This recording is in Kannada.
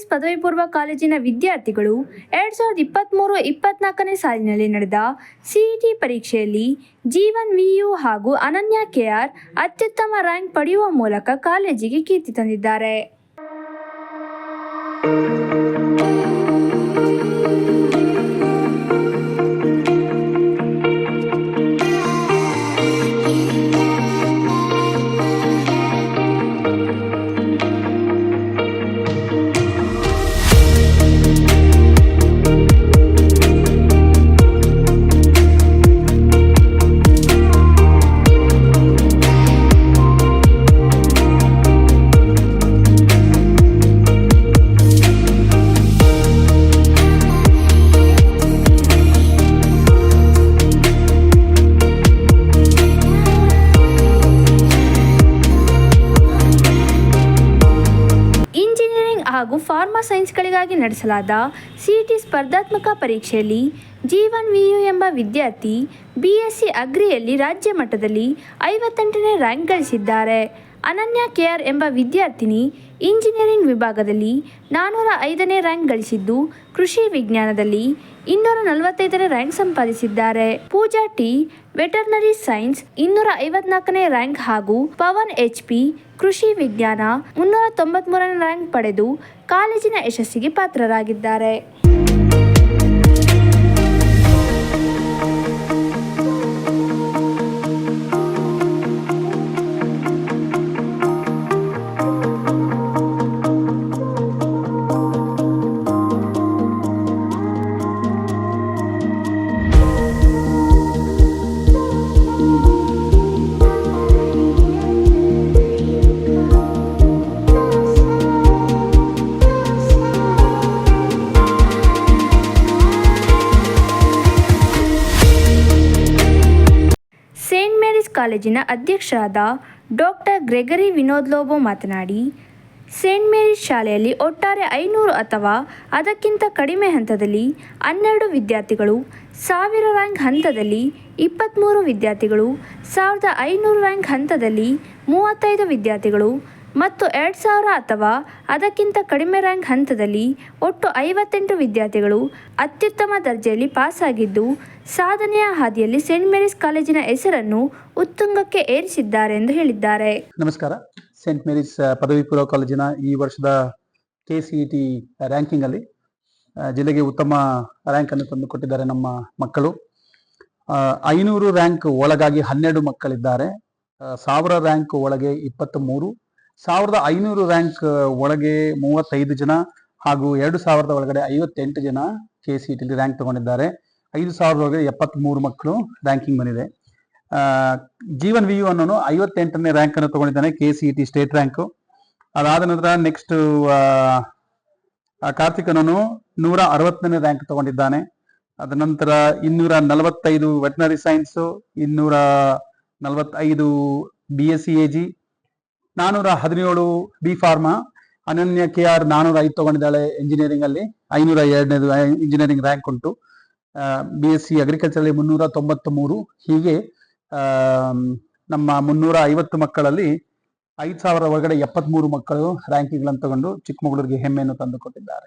ಮೇರಿಸ್ ಪದವಿ ಪೂರ್ವ ಕಾಲೇಜಿನ ವಿದ್ಯಾರ್ಥಿಗಳು 2023-24ನೇ ಸಾಲಿನಲ್ಲಿ ನಡೆದ ಸಿಇಟಿ ಪರೀಕ್ಷೆಯಲ್ಲಿ ಜೀವನ್ ವಿಯು ಹಾಗೂ ಅನನ್ಯ ಕೆಆರ್ ಅತ್ಯುತ್ತಮ ರ್ಯಾಂಕ್ ಪಡೆಯುವ ಮೂಲಕ ಕಾಲೇಜಿಗೆ ಕೀರ್ತಿ ತಂದಿದ್ದಾರೆ. ಹಾಗೂ ಫಾರ್ಮಾ ಸೈನ್ಸ್ಗಳಿಗಾಗಿ ನಡೆಸಲಾದ ಸಿಇಟಿ ಸ್ಪರ್ಧಾತ್ಮಕ ಪರೀಕ್ಷೆಯಲ್ಲಿ ಜೀವನ್ ವಿಯು ಎಂಬ ವಿದ್ಯಾರ್ಥಿ ಬಿಎಸ್ಸಿ ಅಗ್ರಿಯಲ್ಲಿ ರಾಜ್ಯ ಮಟ್ಟದಲ್ಲಿ 58ನೇ ರ್ಯಾಂಕ್ ಗಳಿಸಿದ್ದಾರೆ. ಅನನ್ಯ ಕೆಆರ್ ಎಂಬ ವಿದ್ಯಾರ್ಥಿನಿ ಇಂಜಿನಿಯರಿಂಗ್ ವಿಭಾಗದಲ್ಲಿ 405ನೇ ರ್ಯಾಂಕ್ ಗಳಿಸಿದ್ದು, ಕೃಷಿ ವಿಜ್ಞಾನದಲ್ಲಿ 245ನೇ ರ್ಯಾಂಕ್ ಸಂಪಾದಿಸಿದ್ದಾರೆ. ಪೂಜಾ ಟಿ ವೆಟರ್ನರಿ ಸೈನ್ಸ್ 254ನೇ ರ್ಯಾಂಕ್ ಹಾಗೂ ಪವನ್ ಎಚ್ಪಿ ಕೃಷಿ ವಿಜ್ಞಾನ 393ನೇ ರ್ಯಾಂಕ್ ಪಡೆದು ಕಾಲೇಜಿನ ಯಶಸ್ಸಿಗೆ ಪಾತ್ರರಾಗಿದ್ದಾರೆ. ಸೇಂಟ್ ಮೇರಿಸ್ ಕಾಲೇಜಿನ ಅಧ್ಯಕ್ಷರಾದ ಡಾಕ್ಟರ್ ಗ್ರೆಗರಿ ವಿನೋದ್ ಲೋಬೋ ಮಾತನಾಡಿ, ಸೇಂಟ್ ಮೇರಿಸ್ ಶಾಲೆಯಲ್ಲಿ ಒಟ್ಟಾರೆ 500 ಅಥವಾ ಅದಕ್ಕಿಂತ ಕಡಿಮೆ ಹಂತದಲ್ಲಿ 12 ವಿದ್ಯಾರ್ಥಿಗಳು, 1000 ರ್ಯಾಂಕ್ ಹಂತದಲ್ಲಿ 23 ವಿದ್ಯಾರ್ಥಿಗಳು, 1500 ರ್ಯಾಂಕ್ ಹಂತದಲ್ಲಿ 35 ವಿದ್ಯಾರ್ಥಿಗಳು ಮತ್ತು 2000 ಅಥವಾ ಅದಕ್ಕಿಂತ ಕಡಿಮೆ ರ್ಯಾಂಕ್ ಹಂತದಲ್ಲಿ ಒಟ್ಟು 58 ವಿದ್ಯಾರ್ಥಿಗಳು ಅತ್ಯುತ್ತಮ ದರ್ಜೆಯಲ್ಲಿ ಪಾಸಾಗಿದ್ದು, ಸಾಧನೆಯ ಹಾದಿಯಲ್ಲಿ ಸೇಂಟ್ ಮೇರಿಸ್ ಕಾಲೇಜಿನ ಹೆಸರನ್ನು ಉತ್ತುಂಗಕ್ಕೆ ಏರಿಸಿದ್ದಾರೆ ಎಂದು ಹೇಳಿದ್ದಾರೆ. ನಮಸ್ಕಾರ. ಸೇಂಟ್ ಮೇರಿಸ್ ಪದವಿ ಪೂರ್ವ ಕಾಲೇಜಿನ ಈ ವರ್ಷದ KCET ರ್ಯಾಂಕಿಂಗ್ ಅಲ್ಲಿ ಜಿಲ್ಲೆಗೆ ಉತ್ತಮ ರ್ಯಾಂಕ್ ಅನ್ನು ತಂದುಕೊಟ್ಟಿದ್ದಾರೆ ನಮ್ಮ ಮಕ್ಕಳು. 500 ರ್ಯಾಂಕ್ ಒಳಗಾಗಿ 12 ಮಕ್ಕಳಿದ್ದಾರೆ. 1000 ರ್ಯಾಂಕ್ ಒಳಗೆ 23, 1500 ರ್ಯಾಂಕ್ ಒಳಗೆ 35 ಜನ ಹಾಗೂ 2000 ಒಳಗಡೆ 58 ಜನ KCET ರ್ಯಾಂಕ್ ತಗೊಂಡಿದ್ದಾರೆ. 5000 ಒಳಗಡೆ 73 ಮಕ್ಕಳು ರ್ಯಾಂಕಿಂಗ್ ಬಂದಿದೆ. ಜೀವನ್ ವಿಯು ಅನ್ನೋನು 58ನೇ ರ್ಯಾಂಕ್ ಅನ್ನು ತಗೊಂಡಿದ್ದಾನೆ, KCET ಸ್ಟೇಟ್ ರ್ಯಾಂಕ್. ಅದಾದ ನಂತರ ನೆಕ್ಸ್ಟ್ ಕಾರ್ತಿಕ್ ಅನ್ನೋನು 160ನೇ ರ್ಯಾಂಕ್ ತಗೊಂಡಿದ್ದಾನೆ. ಅದ ನಂತರ 245 veterinary science, 245 BSc AG, 417 B pharma. ಅನನ್ಯ ಕೆಆರ್ 405 ತಗೊಂಡಿದ್ದಾಳೆ ಇಂಜಿನಿಯರಿಂಗ್ ಅಲ್ಲಿ, 502ನೇದು ಇಂಜಿನಿಯರಿಂಗ್ ರ್ಯಾಂಕ್ ಉಂಟು. BSc ಅಗ್ರಿಕಲ್ಚರ್ ಅಲ್ಲಿ 393. ಹೀಗೆ ನಮ್ಮ 350 ಮಕ್ಕಳಲ್ಲಿ 5000 ಒಳಗಡೆ 73 ಮಕ್ಕಳು ರ್ಯಾಂಕಿಂಗ್ಗಳನ್ನು ತಗೊಂಡು ಚಿಕ್ಕಮಗಳೂರಿಗೆ ಹೆಮ್ಮೆಯನ್ನು ತಂದುಕೊಟ್ಟಿದ್ದಾರೆ.